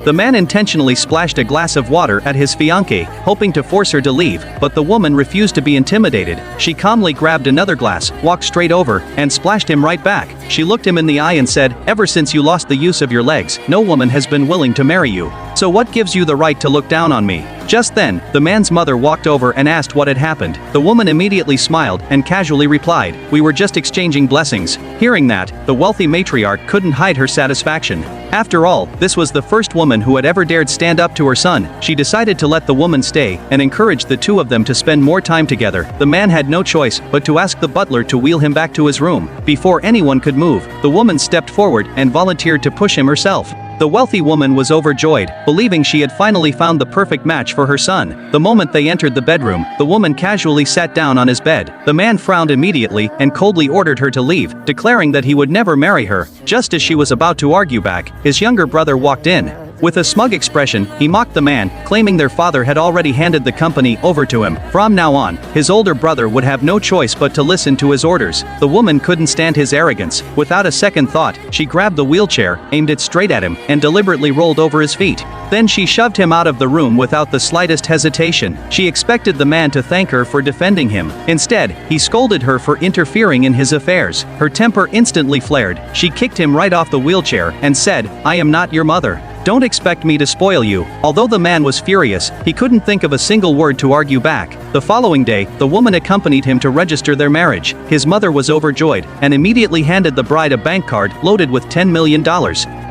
The man intentionally splashed a glass of water at his fiancée, hoping to force her to leave, but the woman refused to be intimidated. She calmly grabbed another glass, walked straight over, and splashed him right back. She looked him in the eye and said, "Ever since you lost the use of your legs, no woman has been willing to marry you. So what gives you the right to look down on me?" Just then, the man's mother walked over and asked what had happened. The woman immediately smiled and casually replied, "We were just exchanging blessings." Hearing that, the wealthy matriarch couldn't hide her satisfaction. After all, this was the first woman who had ever dared stand up to her son. She decided to let the woman stay and encouraged the two of them to spend more time together. The man had no choice but to ask the butler to wheel him back to his room. Before anyone could move, the woman stepped forward and volunteered to push him herself. The wealthy woman was overjoyed, believing she had finally found the perfect match for her son. The moment they entered the bedroom, the woman casually sat down on his bed. The man frowned immediately and coldly ordered her to leave, declaring that he would never marry her. Just as she was about to argue back, his younger brother walked in. With a smug expression, he mocked the man, claiming their father had already handed the company over to him. From now on, his older brother would have no choice but to listen to his orders. The woman couldn't stand his arrogance. Without a second thought, she grabbed the wheelchair, aimed it straight at him, and deliberately rolled over his feet. Then she shoved him out of the room without the slightest hesitation. She expected the man to thank her for defending him. Instead, he scolded her for interfering in his affairs. Her temper instantly flared. She kicked him right off the wheelchair and said, "I am not your mother. Don't expect me to spoil you." Although the man was furious, he couldn't think of a single word to argue back. The following day, the woman accompanied him to register their marriage. His mother was overjoyed and immediately handed the bride a bank card loaded with $10 million.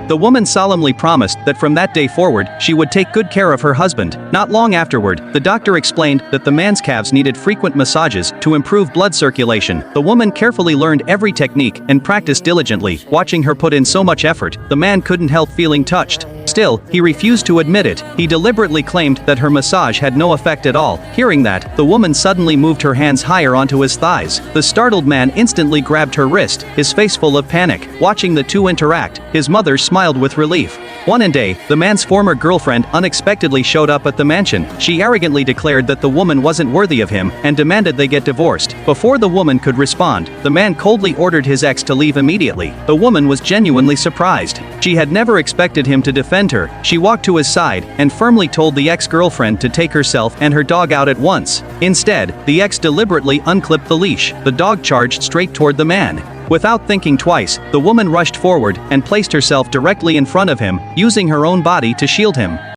The woman solemnly promised that from that day forward, she would take good care of her husband. Not long afterward, the doctor explained that the man's calves needed frequent massages to improve blood circulation. The woman carefully learned every technique and practiced diligently. Watching her put in so much effort, the man couldn't help feeling touched. Still, he refused to admit it. He deliberately claimed that her massage had no effect at all. Hearing that, the woman suddenly moved her hands higher onto his thighs. The startled man instantly grabbed her wrist, his face full of panic. Watching the two interact, his mother smiled with relief. One day, the man's former girlfriend unexpectedly showed up at the mansion. She arrogantly declared that the woman wasn't worthy of him and demanded they get divorced. Before the woman could respond, the man coldly ordered his ex to leave immediately. The woman was genuinely surprised. She had never expected him to defend her. She walked to his side and firmly told the ex-girlfriend to take herself and her dog out at once. Instead, the ex deliberately unclipped the leash. The dog charged straight toward the man. Without thinking twice, the woman rushed forward and placed herself directly in front of him, using her own body to shield him.